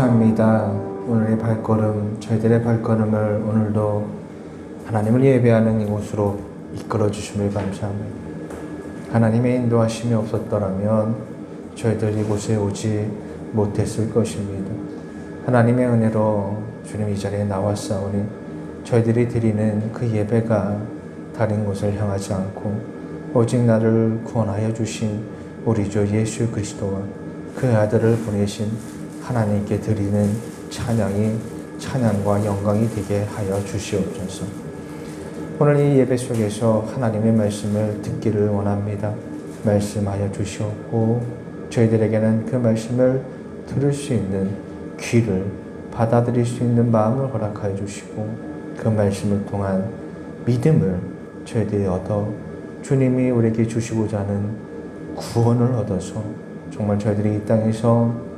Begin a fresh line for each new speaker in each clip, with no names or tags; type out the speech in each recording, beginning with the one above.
감사합니다. 오늘의 발걸음, 저희들의 발걸음을 오늘도 하나님을 예배하는 이곳으로 이끌어 주심을 감사합니다. 하나님의 인도하심이 없었더라면 저희들 이곳에 오지 못했을 것입니다. 하나님의 은혜로 주님 이 자리에 나왔사오니 저희들이 드리는 그 예배가 다른 곳을 향하지 않고 오직 나를 구원하여 주신 우리 주 예수 그리스도와 그 아들을 보내신 하나님께 드리는 찬양과 영광이 되게 하여 주시옵소서. 오늘 이 예배 속에서 하나님의 말씀을 듣기를 원합니다. 말씀하여 주시옵고 저희들에게는 그 말씀을 들을 수 있는 귀를 받아들일 수 있는 마음을 허락하여 주시고 그 말씀을 통한 믿음을 저희들이 얻어 주님이 우리에게 주시고자 하는 구원을 얻어서 정말 저희들이 이 땅에서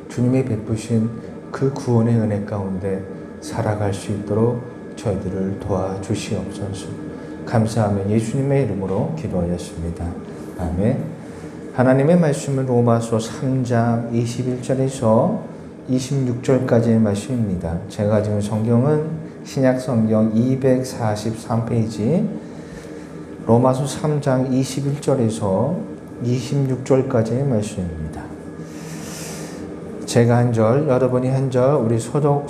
주님이 베푸신 그 구원의 은혜 가운데 살아갈 수 있도록 저희들을 도와주시옵소서. 감사하며 예수님의 이름으로 기도하였습니다. 아멘. 하나님의 말씀은 로마서 3장 21절에서 26절까지의 말씀입니다. 제가 가지고 성경은 신약성경 243페이지 로마서 3장 21절에서 26절까지의 말씀입니다. 제가 한 절, 여러분이 한 절, 우리 서로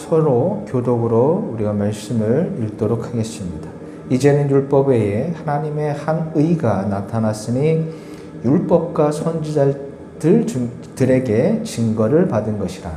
교독으로 우리가 말씀을 읽도록 하겠습니다. 이제는 율법 외에 하나님의 한 의가 나타났으니 율법과 선지자들에게 증거를 받은 것이라.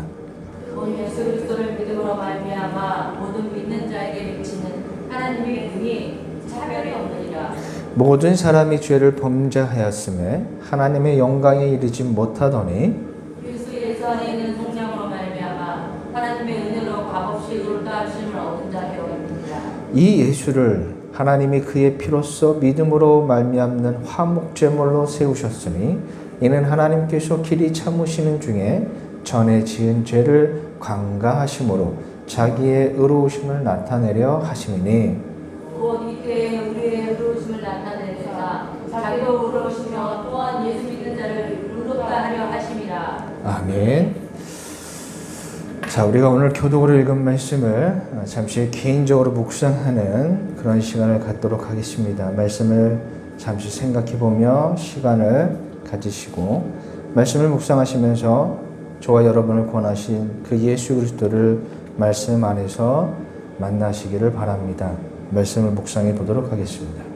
곧 예수 그리스도를 믿음으로 말미암아 모든 믿는 자에게 미치는 하나님의 은이 차별이 없느니라.
모든 사람이 죄를 범죄하였음에 하나님의 영광에 이르지 못하더니
그리스도 예수 안에 있는 성령으로 말미암아 하나님의 은혜로 값없이 의롭다 하심을 얻은 자 되었느니라.
이 예수를 하나님이 그의 피로써 믿음으로 말미암는 화목제물로 세우셨으니 이는 하나님께서 길이 참으시는 중에 전에 지은 죄를 관가하심으로 자기의 의로우심을 나타내려 하심이니
곧 이때에 우리의 의로우심을 나타내사 자기도 의로우시며 또한 예수 믿는 자를 의롭다 하려 하심이라.
아멘. 자, 우리가 오늘 교독으로 읽은 말씀을 잠시 개인적으로 묵상하는 그런 시간을 갖도록 하겠습니다. 말씀을 잠시 생각해보며 시간을 가지시고 말씀을 묵상하시면서 저와 여러분을 권하신 그 예수 그리스도를 말씀 안에서 만나시기를 바랍니다. 말씀을 묵상해 보도록 하겠습니다.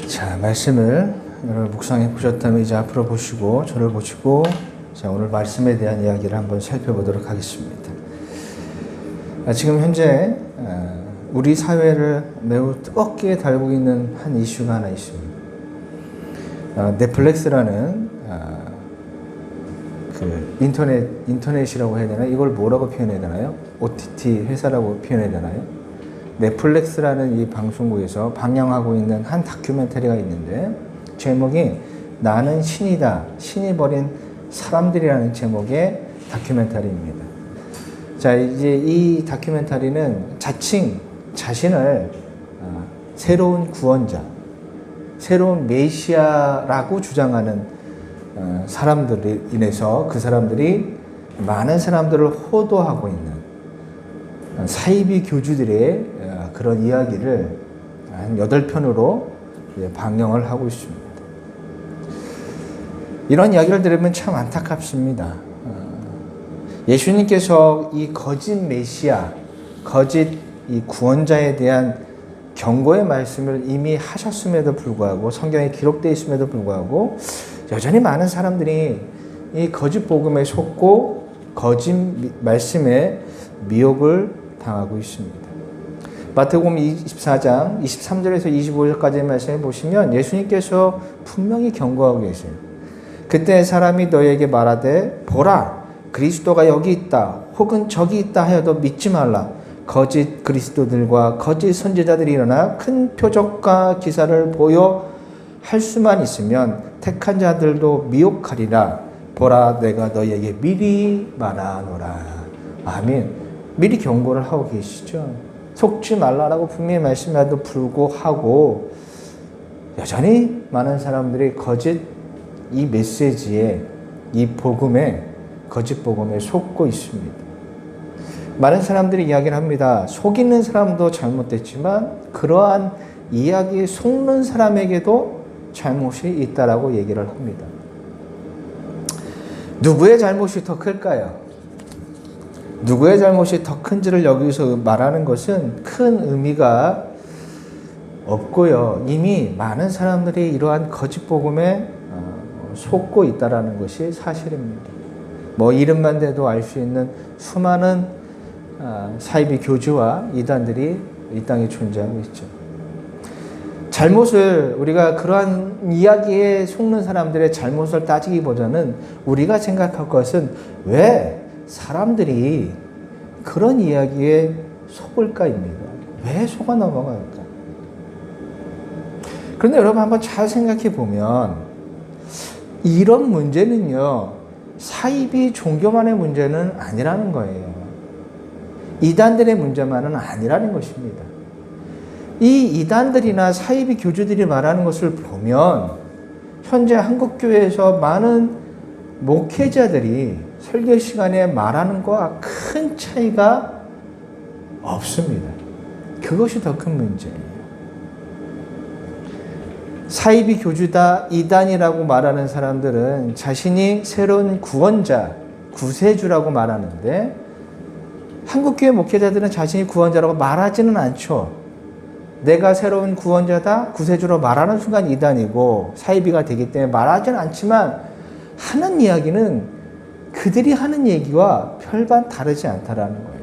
자, 말씀을 여러분 묵상해 보셨다면 이제 앞으로 보시고 저를 보시고 자, 오늘 말씀에 대한 이야기를 한번 살펴보도록 하겠습니다. 지금 현재 우리 사회를 매우 뜨겁게 달고 있는 한 이슈가 하나 있습니다. 넷플릭스라는 그 인터넷이라고 해야 되나? 이걸 뭐라고 표현해야 되나요? OTT 회사라고 표현해야 되나요? 넷플릭스라는 이 방송국에서 방영하고 있는 한 다큐멘터리가 있는데 제목이 나는 신이다. 신이 버린 사람들이라는 제목의 다큐멘터리입니다. 자, 이제 이 다큐멘터리는 자칭 자신을 새로운 구원자, 새로운 메시아라고 주장하는 사람들이 인해서 그 사람들이 많은 사람들을 호도하고 있는 사이비 교주들의 그런 이야기를 한 8편으로 방영을 하고 있습니다. 이런 이야기를 들으면 참 안타깝습니다. 예수님께서 이 거짓 메시아, 거짓 이 구원자에 대한 경고의 말씀을 이미 하셨음에도 불구하고, 성경에 기록되어 있음에도 불구하고 여전히 많은 사람들이 이 거짓 복음에 속고 거짓 말씀에 미혹을 당하고 있습니다. 마태복음 24장 23절에서 25절까지의 말씀을 보시면 예수님께서 분명히 경고하고 계세요. 그때 사람이 너에게 말하되 보라 그리스도가 여기 있다 혹은 저기 있다 하여도 믿지 말라. 거짓 그리스도들과 거짓 선지자들이 일어나 큰 표적과 기사를 보여 할 수만 있으면 택한 자들도 미혹하리라. 보라 내가 너희에게 미리 말하노라. 아멘. 미리 경고를 하고 계시죠. 속지 말라라고 분명히 말씀해도 불구하고 여전히 많은 사람들이 거짓 이 메시지에, 이 복음에, 거짓 복음에 속고 있습니다. 많은 사람들이 이야기를 합니다. 속이는 사람도 잘못됐지만 그러한 이야기에 속는 사람에게도 잘못이 있다라고 얘기를 합니다. 누구의 잘못이 더 클까요? 누구의 잘못이 더 큰지를 여기서 말하는 것은 큰 의미가 없고요. 이미 많은 사람들이 이러한 거짓 복음에 속고 있다라는 것이 사실입니다. 뭐 이름만 대도 알 수 있는 수많은 사이비 교주와 이단들이 이 땅에 존재하고 있죠. 잘못을 우리가 그러한 이야기에 속는 사람들의 잘못을 따지기보다는 우리가 생각할 것은 왜 사람들이 그런 이야기에 속을까입니다. 왜 속아 넘어갈까? 그런데 여러분 한번 잘 생각해 보면 이런 문제는요, 사이비 종교만의 문제는 아니라는 거예요. 이단들의 문제만은 아니라는 것입니다. 이 이단들이나 사이비 교주들이 말하는 것을 보면 현재 한국교회에서 많은 목회자들이 설교 시간에 말하는 것과 큰 차이가 없습니다. 그것이 더 큰 문제예요. 사이비 교주다, 이단이라고 말하는 사람들은 자신이 새로운 구원자, 구세주라고 말하는데 한국교회 목회자들은 자신이 구원자라고 말하지는 않죠. 내가 새로운 구원자다, 구세주로 말하는 순간 이단이고 사이비가 되기 때문에 말하지는 않지만 하는 이야기는 그들이 하는 얘기와 별반 다르지 않다라는 거예요.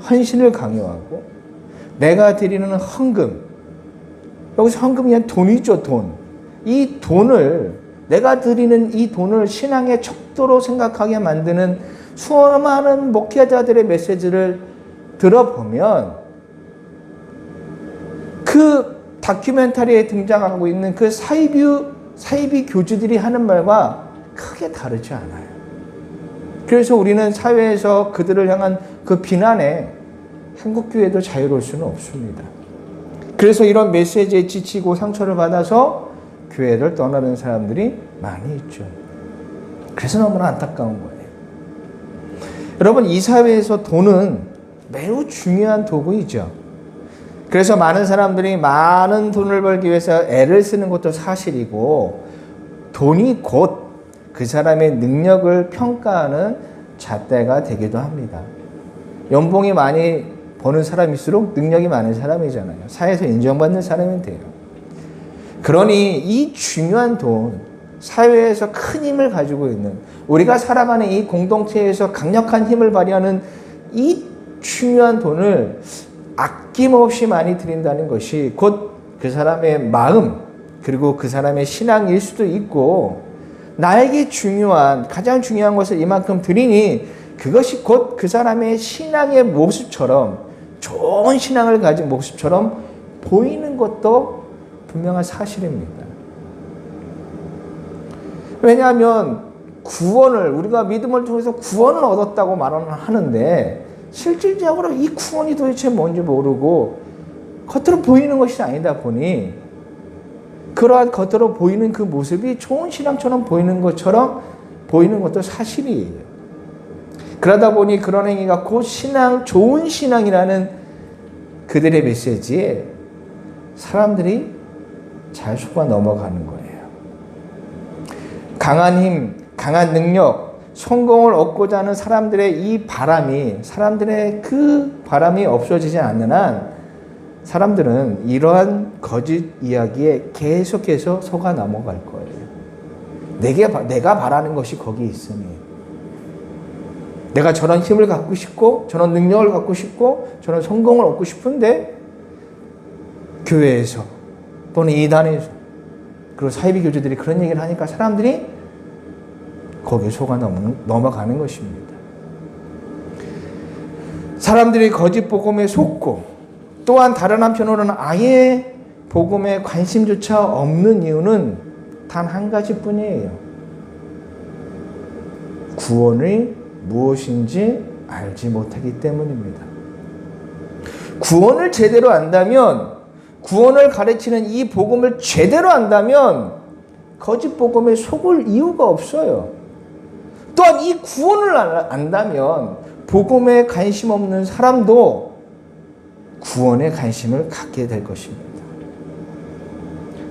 헌신을 강요하고 내가 드리는 헌금, 여기서 헌금이 아니라 돈이죠, 돈. 이 돈을, 내가 드리는 이 돈을 신앙의 척도로 생각하게 만드는 수많은 목회자들의 메시지를 들어보면 그 다큐멘터리에 등장하고 있는 그 사이비 교주들이 하는 말과 크게 다르지 않아요. 그래서 우리는 사회에서 그들을 향한 그 비난에 한국교회도 자유로울 수는 없습니다. 그래서 이런 메시지에 지치고 상처를 받아서 교회를 떠나는 사람들이 많이 있죠. 그래서 너무나 안타까운 거예요. 여러분, 이 사회에서 돈은 매우 중요한 도구이죠. 그래서 많은 사람들이 많은 돈을 벌기 위해서 애를 쓰는 것도 사실이고, 돈이 곧 그 사람의 능력을 평가하는 잣대가 되기도 합니다. 연봉이 많이 버는 사람일수록 능력이 많은 사람이잖아요. 사회에서 인정받는 사람이 돼요. 그러니 이 중요한 돈, 사회에서 큰 힘을 가지고 있는, 우리가 살아가는 이 공동체에서 강력한 힘을 발휘하는 이 중요한 돈을 아낌없이 많이 드린다는 것이 곧 그 사람의 마음, 그리고 그 사람의 신앙일 수도 있고, 나에게 가장 중요한 것을 이만큼 드리니 그것이 곧 그 사람의 신앙의 모습처럼, 좋은 신앙을 가진 모습처럼 보이는 것도 분명한 사실입니다. 왜냐하면 우리가 믿음을 통해서 구원을 얻었다고 말은 하는데 실질적으로 이 구원이 도대체 뭔지 모르고 겉으로 보이는 것이 아니다 보니 그러한 겉으로 보이는 그 모습이 좋은 신앙처럼 보이는 것처럼 보이는 것도 사실이에요. 그러다 보니 그런 행위가 곧 신앙, 좋은 신앙이라는 그들의 메시지에 사람들이 잘 속아 넘어가는 거예요. 강한 힘, 강한 능력, 성공을 얻고자 하는 사람들의 이 바람이, 사람들의 그 바람이 없어지지 않는 한 사람들은 이러한 거짓 이야기에 계속해서 속아 넘어갈 거예요. 내가 바라는 것이 거기 있으니, 내가 저런 힘을 갖고 싶고 저런 능력을 갖고 싶고 저런 성공을 얻고 싶은데 교회에서 또는 이단에서 그리고 사이비 교주들이 그런 얘기를 하니까 사람들이 거기에 속아 넘어가는 것입니다. 사람들이 거짓 복음에 속고 또한 다른 한편으로는 아예 복음에 관심조차 없는 이유는 단 한 가지뿐이에요. 구원이 무엇인지 알지 못하기 때문입니다. 구원을 제대로 안다면, 구원을 가르치는 이 복음을 제대로 안다면 거짓 복음에 속을 이유가 없어요. 또한 이 구원을 안다면 복음에 관심 없는 사람도 구원에 관심을 갖게 될 것입니다.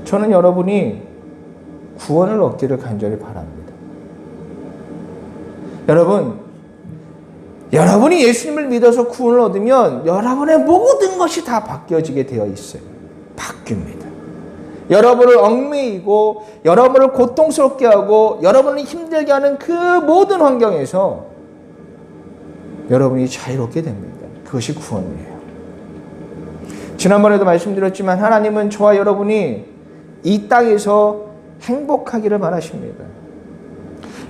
저는 여러분이 구원을 얻기를 간절히 바랍니다. 여러분이 예수님을 믿어서 구원을 얻으면 여러분의 모든 것이 다 바뀌어지게 되어 있어요. 바뀝니다. 여러분을 얽매이고 여러분을 고통스럽게 하고 여러분을 힘들게 하는 그 모든 환경에서 여러분이 자유롭게 됩니다. 그것이 구원이에요. 지난번에도 말씀드렸지만 하나님은 저와 여러분이 이 땅에서 행복하기를 바라십니다.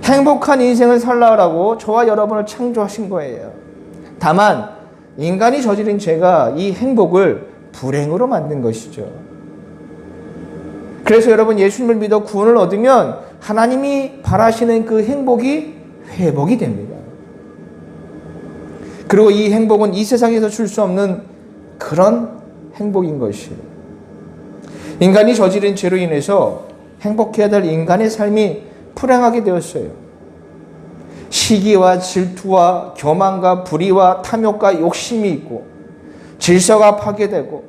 행복한 인생을 살라고 저와 여러분을 창조하신 거예요. 다만 인간이 저지른 죄가 이 행복을 불행으로 만든 것이죠. 그래서 여러분 예수님을 믿어 구원을 얻으면 하나님이 바라시는 그 행복이 회복이 됩니다. 그리고 이 행복은 이 세상에서 줄 수 없는 그런 행복인 것이에요. 인간이 저지른 죄로 인해서 행복해야 될 인간의 삶이 불행하게 되었어요. 시기와 질투와 교만과 불의와 탐욕과 욕심이 있고 질서가 파괴되고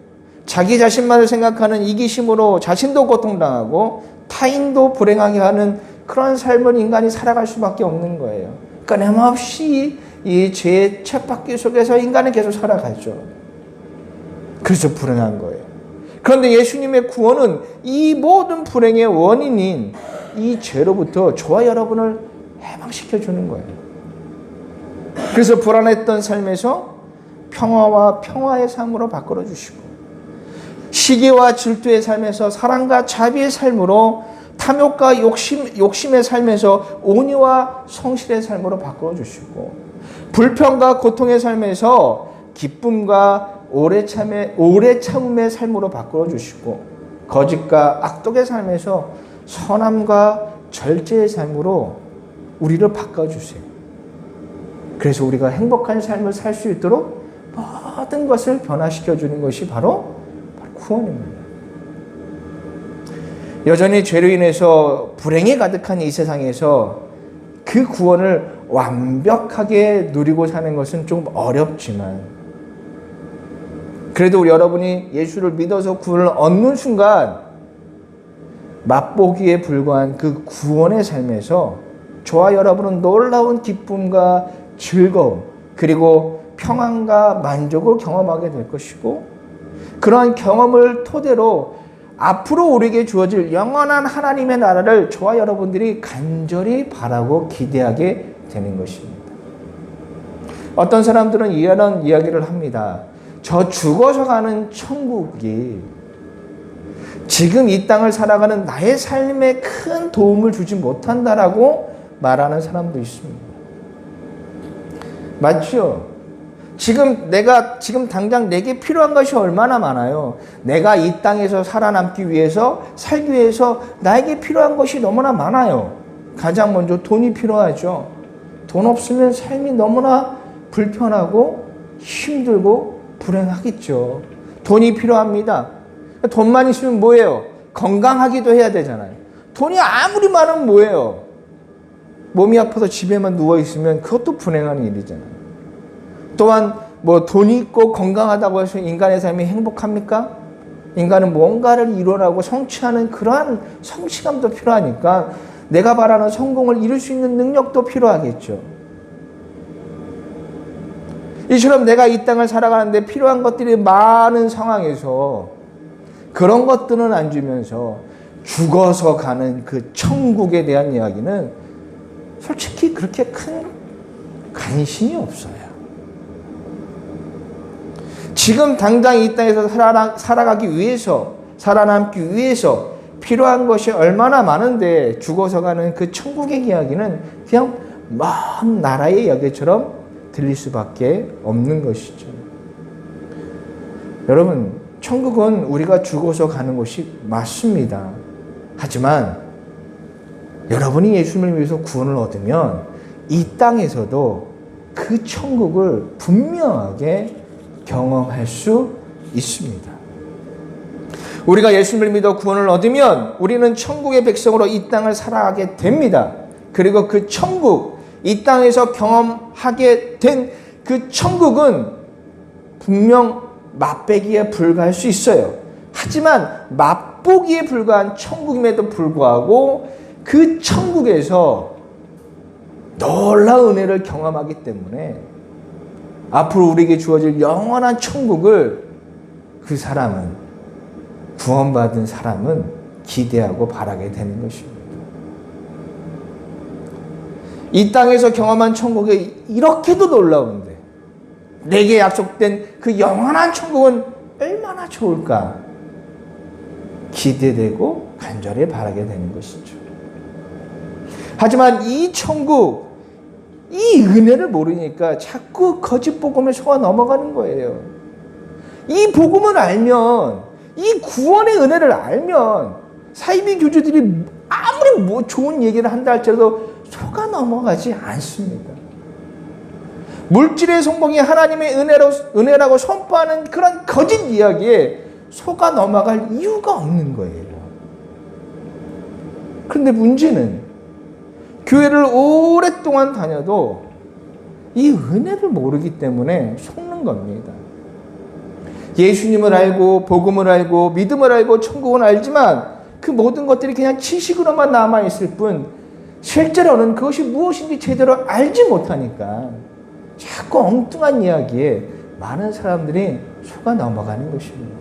자기 자신만을 생각하는 이기심으로 자신도 고통당하고 타인도 불행하게 하는 그런 삶을 인간이 살아갈 수밖에 없는 거예요. 끊임없이 이 죄의 쳇바퀴 속에서 인간은 계속 살아가죠. 그래서 불행한 거예요. 그런데 예수님의 구원은 이 모든 불행의 원인인 이 죄로부터 저와 여러분을 해방시켜 주는 거예요. 그래서 불안했던 삶에서 평화와 평화의 삶으로 바꿔 주시고 시기와 질투의 삶에서 사랑과 자비의 삶으로 탐욕과 욕심의 삶에서 온유와 성실의 삶으로 바꿔 주시고 불평과 고통의 삶에서 기쁨과 오래 참음의 삶으로 바꿔 주시고 거짓과 악독의 삶에서 선함과 절제의 삶으로 우리를 바꿔주세요. 그래서 우리가 행복한 삶을 살 수 있도록 모든 것을 변화시켜 주는 것이 바로 구원입니다. 여전히 죄로 인해서 불행이 가득한 이 세상에서 그 구원을 완벽하게 누리고 사는 것은 좀 어렵지만 그래도 여러분이 예수를 믿어서 구원을 얻는 순간 맛보기에 불과한 그 구원의 삶에서 저와 여러분은 놀라운 기쁨과 즐거움 그리고 평안과 만족을 경험하게 될 것이고 그러한 경험을 토대로 앞으로 우리에게 주어질 영원한 하나님의 나라를 저와 여러분들이 간절히 바라고 기대하게 되는 것입니다. 어떤 사람들은 이런 이야기를 합니다. 저 죽어서 가는 천국이 지금 이 땅을 살아가는 나의 삶에 큰 도움을 주지 못한다라고 말하는 사람도 있습니다. 맞죠? 지금 당장 내게 필요한 것이 얼마나 많아요. 내가 이 땅에서 살아남기 위해서, 살기 위해서 나에게 필요한 것이 너무나 많아요. 가장 먼저 돈이 필요하죠. 돈 없으면 삶이 너무나 불편하고 힘들고 불행하겠죠. 돈이 필요합니다. 돈만 있으면 뭐예요? 건강하기도 해야 되잖아요. 돈이 아무리 많으면 뭐예요? 몸이 아파서 집에만 누워있으면 그것도 불행한 일이잖아요. 또한 뭐 돈이 있고 건강하다고 해서 인간의 삶이 행복합니까? 인간은 뭔가를 이루어나고 성취하는 그러한 성취감도 필요하니까 내가 바라는 성공을 이룰 수 있는 능력도 필요하겠죠. 이처럼 내가 이 땅을 살아가는데 필요한 것들이 많은 상황에서 그런 것들은 안 주면서 죽어서 가는 그 천국에 대한 이야기는 솔직히 그렇게 큰 관심이 없어요. 지금 당장 이 땅에서 살아가기 위해서, 살아남기 위해서 필요한 것이 얼마나 많은데 죽어서 가는 그 천국의 이야기는 그냥 먼 나라의 이야기처럼 들릴 수밖에 없는 것이죠. 여러분, 천국은 우리가 죽어서 가는 곳이 맞습니다. 하지만 여러분이 예수님을 위해서 구원을 얻으면 이 땅에서도 그 천국을 분명하게 경험할 수 있습니다. 우리가 예수님을 믿어 구원을 얻으면 우리는 천국의 백성으로 이 땅을 살아가게 됩니다. 그리고 그 천국, 이 땅에서 경험하게 된 그 천국은 분명 맛배기에 불과할 수 있어요. 하지만 맛보기에 불과한 천국임에도 불구하고 그 천국에서 놀라운 은혜를 경험하기 때문에 앞으로 우리에게 주어질 영원한 천국을 그 사람은, 구원받은 사람은 기대하고 바라게 되는 것입니다. 이 땅에서 경험한 천국이 이렇게도 놀라운데 내게 약속된 그 영원한 천국은 얼마나 좋을까 기대되고 간절히 바라게 되는 것이죠. 하지만 이 천국, 이 은혜를 모르니까 자꾸 거짓 복음에 속아 넘어가는 거예요. 이 복음을 알면, 이 구원의 은혜를 알면 사이비 교주들이 아무리 뭐 좋은 얘기를 한다 할지라도 속아 넘어가지 않습니다. 물질의 성공이 하나님의 은혜라고 선포하는 그런 거짓 이야기에 속아 넘어갈 이유가 없는 거예요. 그런데 문제는 교회를 오랫동안 다녀도 이 은혜를 모르기 때문에 속는 겁니다. 예수님을 알고 복음을 알고 믿음을 알고 천국을 알지만 그 모든 것들이 그냥 지식으로만 남아있을 뿐 실제로는 그것이 무엇인지 제대로 알지 못하니까 자꾸 엉뚱한 이야기에 많은 사람들이 속아 넘어가는 것입니다.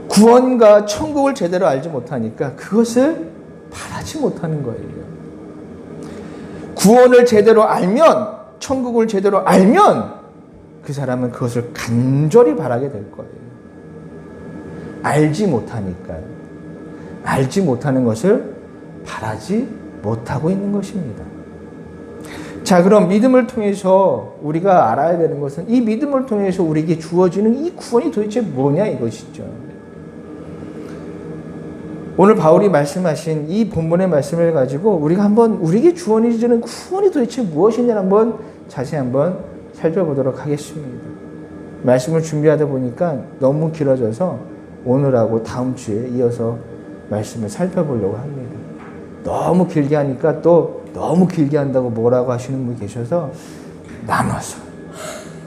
구원과 천국을 제대로 알지 못하니까 그것을 바라지 못하는 거예요. 구원을 제대로 알면, 천국을 제대로 알면 그 사람은 그것을 간절히 바라게 될 거예요. 알지 못하니까, 알지 못하는 것을 바라지 못하고 있는 것입니다. 자, 그럼 믿음을 통해서 우리가 알아야 되는 것은 이 믿음을 통해서 우리에게 주어지는 이 구원이 도대체 뭐냐 이것이죠. 오늘 바울이 말씀하신 이 본문의 말씀을 가지고 우리가 한번 우리에게 주어지는 구원이 도대체 무엇이냐 한번 자세히 한번 살펴보도록 하겠습니다. 말씀을 준비하다 보니까 너무 길어져서 오늘하고 다음 주에 이어서 말씀을 살펴보려고 합니다. 너무 길게 하니까 또 너무 길게 한다고 뭐라고 하시는 분이 계셔서 나눠서.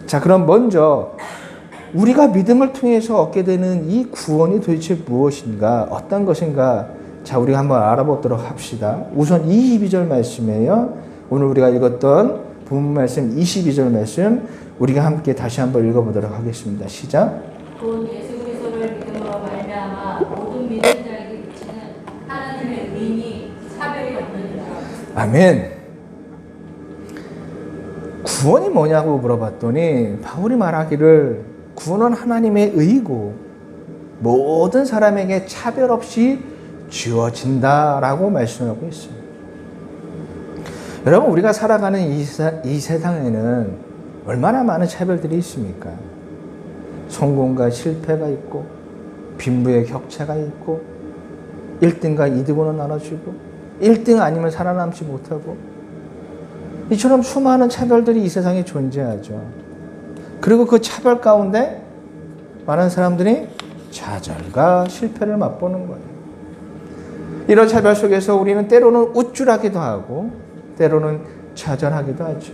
자, 그럼 먼저 우리가 믿음을 통해서 얻게 되는 이 구원이 도대체 무엇인가, 어떤 것인가, 자, 우리가 한번 알아보도록 합시다. 우선 22절 말씀이에요. 오늘 우리가 읽었던 본문 말씀 22절 말씀 우리가 함께 다시 한번 읽어보도록 하겠습니다. 시작.
곧 예수 그리스도를 믿음으로 말미암아 모든 믿는 자에게 미치는 하나님의 의인이 차별이 없느니라.
아멘. 구원이 뭐냐고 물어봤더니 바울이 말하기를 구원은 하나님의 의고 모든 사람에게 차별 없이 주어진다라고 말씀하고 있습니다. 여러분, 우리가 살아가는 이 세상에는 얼마나 많은 차별들이 있습니까? 성공과 실패가 있고 빈부의 격차가 있고 1등과 2등으로 나눠지고 1등 아니면 살아남지 못하고 이처럼 수많은 차별들이 이 세상에 존재하죠. 그리고 그 차별 가운데 많은 사람들이 좌절과 실패를 맛보는 거예요. 이런 차별 속에서 우리는 때로는 우쭐하기도 하고 때로는 좌절하기도 하죠.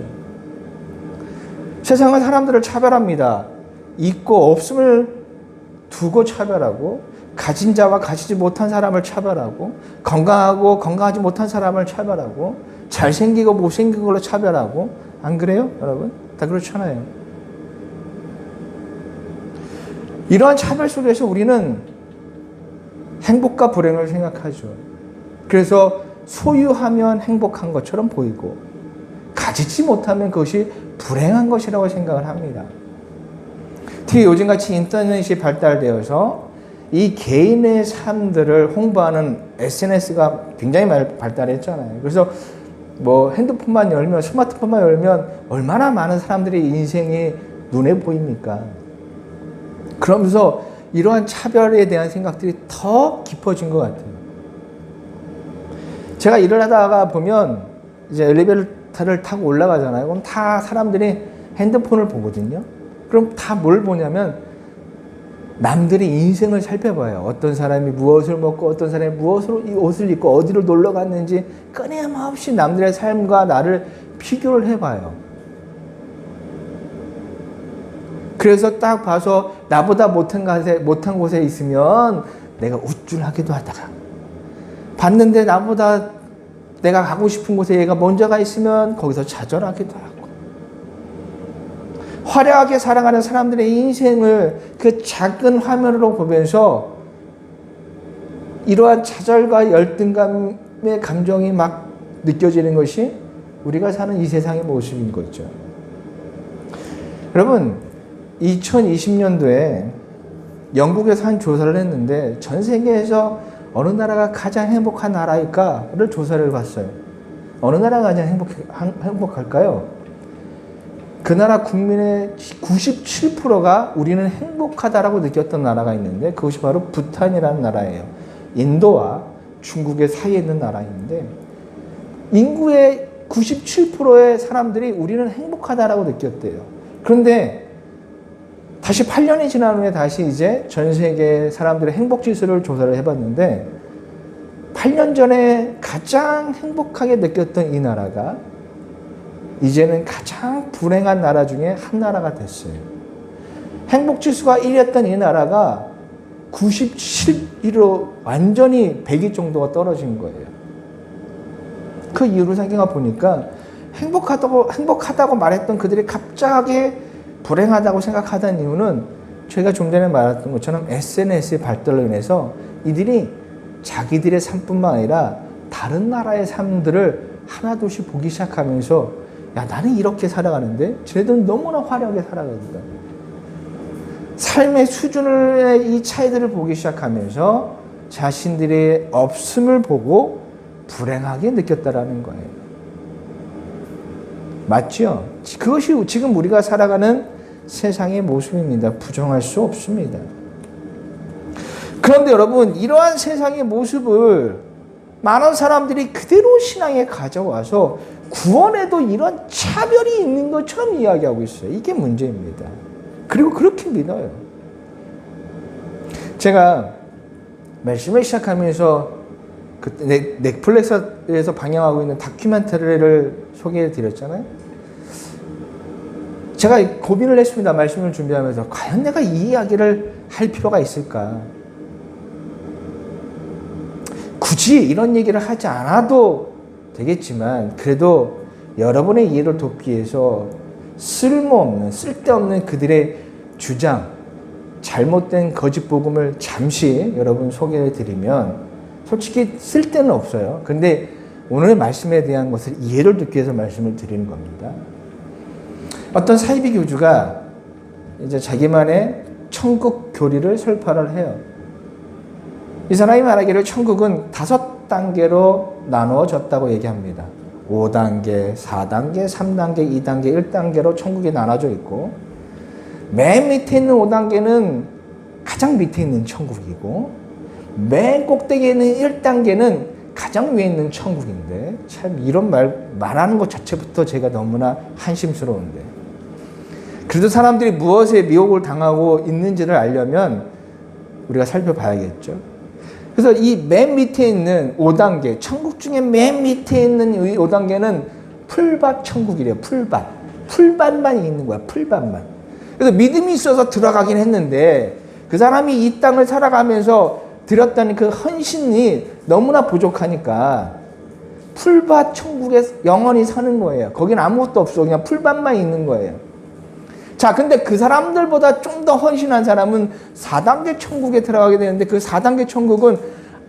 세상은 사람들을 차별합니다. 있고 없음을 두고 차별하고, 가진 자와 가지지 못한 사람을 차별하고, 건강하고 건강하지 못한 사람을 차별하고, 잘생기고 못생긴 걸로 차별하고. 안 그래요, 여러분? 다 그렇잖아요. 이러한 차별 속에서 우리는 행복과 불행을 생각하죠. 그래서 소유하면 행복한 것처럼 보이고, 가지지 못하면 그것이 불행한 것이라고 생각을 합니다. 특히 요즘같이 인터넷이 발달되어서 이 개인의 삶들을 홍보하는 SNS가 굉장히 발달했잖아요. 그래서 뭐 핸드폰만 열면, 스마트폰만 열면 얼마나 많은 사람들의 인생이 눈에 보입니까? 그러면서 이러한 차별에 대한 생각들이 더 깊어진 것 같아요. 제가 일을 하다가 보면 이제 엘리베이터를 타고 올라가잖아요. 그럼 다 사람들이 핸드폰을 보거든요. 그럼 다 뭘 보냐면 남들의 인생을 살펴봐요. 어떤 사람이 무엇을 먹고 어떤 사람이 무엇으로 이 옷을 입고 어디로 놀러 갔는지 끊임없이 남들의 삶과 나를 비교를 해봐요. 그래서 딱 봐서 나보다 못한 곳에 있으면 내가 우쭐하기도 하다가, 봤는데 나보다 내가 가고 싶은 곳에 얘가 먼저 가 있으면 거기서 좌절하기도 하고, 화려하게 살아가는 사람들의 인생을 그 작은 화면으로 보면서 이러한 좌절과 열등감의 감정이 막 느껴지는 것이 우리가 사는 이 세상의 모습인 거죠. 여러분, 2020년도에 영국에서 한 조사를 했는데 전 세계에서 어느 나라가 가장 행복한 나라일까를 조사를 봤어요. 어느 나라가 가장 행복할까요? 그 나라 국민의 97%가 우리는 행복하다라고 느꼈던 나라가 있는데, 그것이 바로 부탄이라는 나라예요. 인도와 중국의 사이에 있는 나라인데, 인구의 97%의 사람들이 우리는 행복하다라고 느꼈대요. 그런데 다시 8년이 지난 후에 다시 이제 전 세계 사람들의 행복 지수를 조사를 해봤는데, 8년 전에 가장 행복하게 느꼈던 이 나라가 이제는 가장 불행한 나라 중에 한 나라가 됐어요. 행복 지수가 1위였던 이 나라가 97위로 완전히 100위 정도가 떨어진 거예요. 그 이유를 생각해 보니까 행복하다고 말했던 그들이 갑자기 불행하다고 생각하던 이유는 제가 좀 전에 말했던 것처럼 SNS의 발달로 인해서 이들이 자기들의 삶뿐만 아니라 다른 나라의 삶들을 하나둘씩 보기 시작하면서, 야, 나는 이렇게 살아가는데 쟤네들은 너무나 화려하게 살아가거든. 삶의 수준의 이 차이들을 보기 시작하면서 자신들의 없음을 보고 불행하게 느꼈다라는 거예요. 맞죠? 그것이 지금 우리가 살아가는 세상의 모습입니다. 부정할 수 없습니다. 그런데 여러분, 이러한 세상의 모습을 많은 사람들이 그대로 신앙에 가져와서 구원에도 이런 차별이 있는 것처럼 이야기하고 있어요. 이게 문제입니다. 그리고 그렇게 믿어요. 제가 말씀을 시작하면서 그 넷플릭스에서 방영하고 있는 다큐멘터리를 소개해 드렸잖아요. 제가 고민을 했습니다. 말씀을 준비하면서 과연 내가 이 이야기를 할 필요가 있을까? 굳이 이런 얘기를 하지 않아도 되겠지만, 그래도 여러분의 이해를 돕기 위해서 쓸모없는, 쓸데없는 그들의 주장, 잘못된 거짓 복음을 잠시 여러분 소개해 드리면 솔직히 쓸데는 없어요. 그런데 오늘의 말씀에 대한 것을 이해를 돕기 위해서 말씀을 드리는 겁니다. 어떤 사이비 교주가 이제 자기만의 천국 교리를 설파를 해요. 이 사람이 말하기를 천국은 5단계로 나누어졌다고 얘기합니다. 5단계, 4단계, 3단계, 2단계, 1단계로 천국이 나눠져 있고, 맨 밑에 있는 5단계는 가장 밑에 있는 천국이고, 맨 꼭대기에 있는 1단계는 가장 위에 있는 천국인데, 참 이런 말하는 것 자체부터 제가 너무나 한심스러운데. 그래도 사람들이 무엇에 미혹을 당하고 있는지를 알려면 우리가 살펴봐야겠죠. 그래서 이 맨 밑에 있는 5단계, 천국 중에 맨 밑에 있는 이 5단계는 풀밭 천국이래요. 풀밭. 풀밭만 있는 거야. 풀밭만. 그래서 믿음이 있어서 들어가긴 했는데 그 사람이 이 땅을 살아가면서 드렸다는 그 헌신이 너무나 부족하니까 풀밭 천국에 영원히 사는 거예요. 거긴 아무것도 없어. 그냥 풀밭만 있는 거예요. 자, 근데 그 사람들보다 좀 더 헌신한 사람은 4단계 천국에 들어가게 되는데 그 4단계 천국은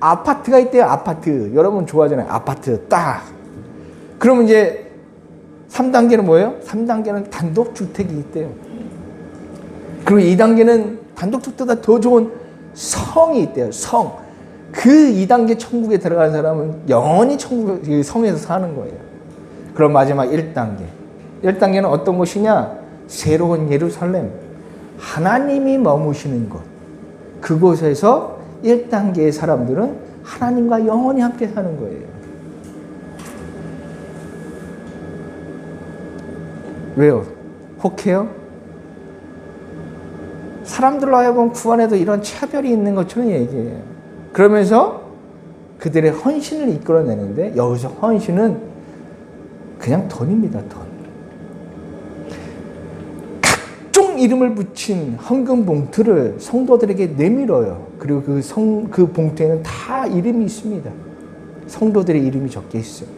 아파트가 있대요. 아파트. 여러분 좋아하잖아요. 아파트 딱. 그러면 이제 3단계는 뭐예요? 3단계는 단독주택이 있대요. 그리고 2단계는 단독주택보다 더 좋은 성이 있대요. 성. 그 2단계 천국에 들어가는 사람은 영원히 천국 성에서 사는 거예요. 그럼 마지막 1단계. 1단계는 어떤 곳이냐? 새로운 예루살렘. 하나님이 머무시는 곳. 그곳에서 1단계의 사람들은 하나님과 영원히 함께 사는 거예요. 왜요? 혹해요? 사람들로 하여금 구원에도 이런 차별이 있는 것처럼 얘기해요. 그러면서 그들의 헌신을 이끌어내는데 여기서 헌신은 그냥 돈입니다. 돈. 각종 이름을 붙인 헌금 봉투를 성도들에게 내밀어요. 그리고 그 봉투에는 다 이름이 있습니다. 성도들의 이름이 적혀 있어요.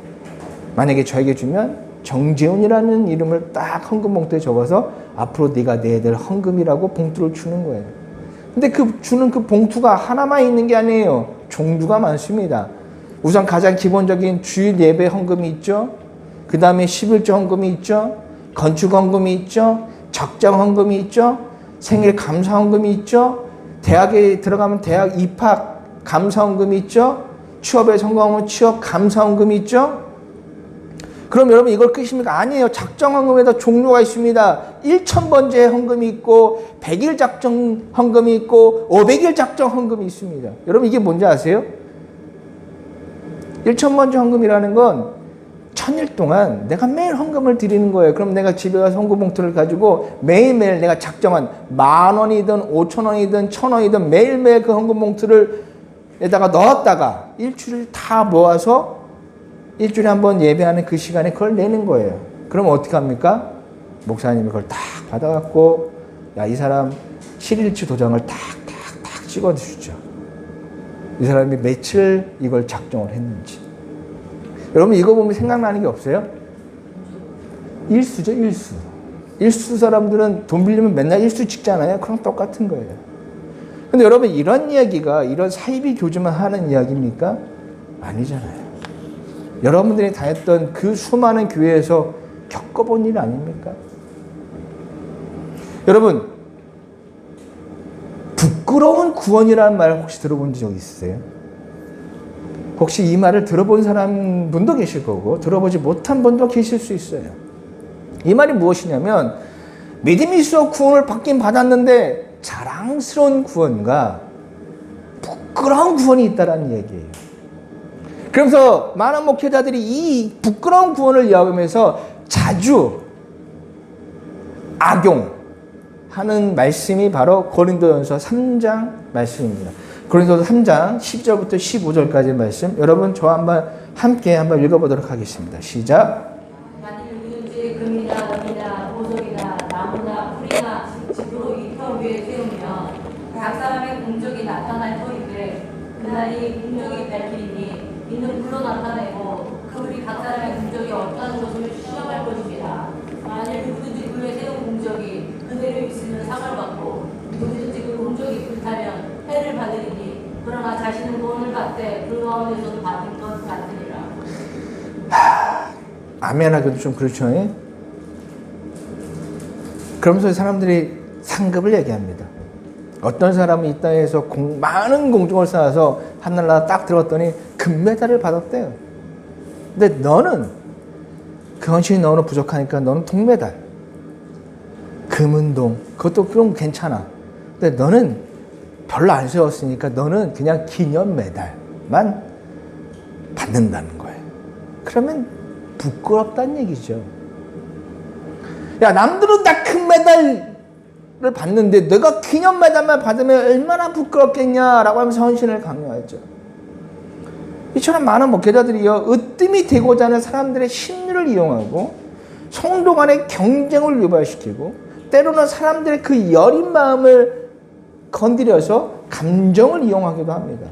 만약에 저에게 주면 정재훈이라는 이름을 딱 헌금 봉투에 적어서 앞으로 네가 내야 될 헌금이라고 봉투를 주는 거예요. 근데 주는 그 봉투가 하나만 있는 게 아니에요. 종류가 많습니다. 우선 가장 기본적인 주일 예배 헌금이 있죠. 그 다음에 11조 헌금이 있죠. 건축 헌금이 있죠. 적장 헌금이 있죠. 생일 감사 헌금이 있죠. 대학에 들어가면 대학 입학 감사 헌금이 있죠. 취업에 성공하면 취업 감사 헌금이 있죠. 그럼 여러분 이걸 끝입니까? 아니에요. 작정 헌금에도 종류가 있습니다. 1,000번째 헌금이 있고 100일 작정 헌금이 있고 500일 작정 헌금이 있습니다. 여러분 이게 뭔지 아세요? 1,000번째 헌금이라는 건 1000일 동안 내가 매일 헌금을 드리는 거예요. 그럼 내가 집에 가서 헌금 봉투를 가지고 매일매일 내가 작정한 10,000원이든 5,000원이든 1,000원이든 매일매일 그 헌금 봉투를 에다가 넣었다가 일주일 다 모아서 일주일에 한 번 예배하는 그 시간에 그걸 내는 거예요. 그럼 어떻게 합니까? 목사님이 그걸 딱 받아갖고 야, 이 사람 7일치 도장을 탁탁탁 찍어주죠. 이 사람이 며칠 이걸 작정을 했는지. 여러분 이거 보면 생각나는 게 없어요? 일수죠, 일수. 일수 사람들은 돈 빌리면 맨날 일수 찍잖아요. 그럼 똑같은 거예요. 근데 여러분 이런 이야기가 이런 사이비 교주만 하는 이야기입니까? 아니잖아요. 여러분들이 다녔던 그 수많은 교회에서 겪어본 일 아닙니까? 여러분 부끄러운 구원이라는 말 혹시 들어본 적 있으세요? 혹시 이 말을 들어본 사람 분도 계실 거고 들어보지 못한 분도 계실 수 있어요. 이 말이 무엇이냐면 믿음이 있어 구원을 받긴 받았는데 자랑스러운 구원과 부끄러운 구원이 있다는 얘기예요. 그러면서 많은 목회자들이 이 부끄러운 구원을 이야기하면서 자주 악용하는 말씀이 바로 고린도전서 3장 말씀입니다. 고린도전서 3장 10절부터 15절까지의 말씀 여러분 저와 함께 한번 읽어보도록 하겠습니다. 시작.
만일 누구든지 금이나 은이나 보석이나 나무나 풀이나 집으로 이 터 위에 세우면 각 사람의 공적이 나타날 터인데 그날이 공적이 밝히니 이는 불로 나타내고 그들이 각 사람의 공적이 어떠한 것을 시험할 것입니다. 만일 누구든지 그 위에 세운 공적이 그대로 있으면 상을 받고 누구든지 그 공적이 불타면 해를 받으리니 그러나 자신은 구원을 받되 불 가운데서도 받은 것 같으니라.
아멘 하기도 좀 그렇죠. 그러면서 사람들이 상급을 얘기합니다. 어떤 사람은 이 땅에서 많은 공적을 쌓아서 하늘나라 딱 들어갔더니 금메달을 받았대요. 근데 너는 그 헌신이 너무 부족하니까 너는 동메달, 금은동 그것도 그럼 괜찮아. 근데 너는 별로 안 세웠으니까 너는 그냥 기념 메달만 받는다는 거예요. 그러면 부끄럽다는 얘기죠. 야, 남들은 다 금메달을 받는데 내가 기념 메달만 받으면 얼마나 부끄럽겠냐라고 하면서 헌신을 강요하죠. 이처럼 많은 목회자들이요, 으뜸이 되고자 하는 사람들의 심리를 이용하고 성도 간의 경쟁을 유발시키고 때로는 사람들의 그 여린 마음을 건드려서 감정을 이용하기도 합니다.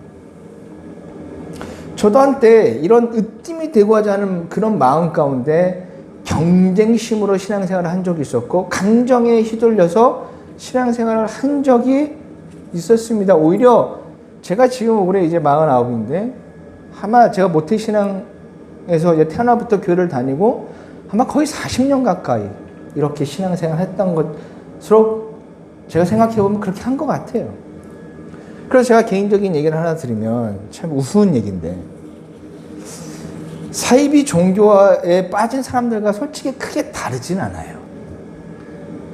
저도 한때 이런 으뜸이 되고자 하는 그런 마음 가운데 경쟁심으로 신앙생활을 한 적이 있었고 감정에 휘둘려서 신앙생활을 한 적이 있었습니다. 오히려 제가 지금 올해 이제 49인데 아마 제가 모태신앙에서 이제 태어나부터 교회를 다니고 아마 거의 40년 가까이 이렇게 신앙생활 했던 것으로 제가 생각해보면 그렇게 한 것 같아요. 그래서 제가 개인적인 얘기를 하나 드리면 참 우스운 얘기인데 사이비 종교에 빠진 사람들과 솔직히 크게 다르진 않아요.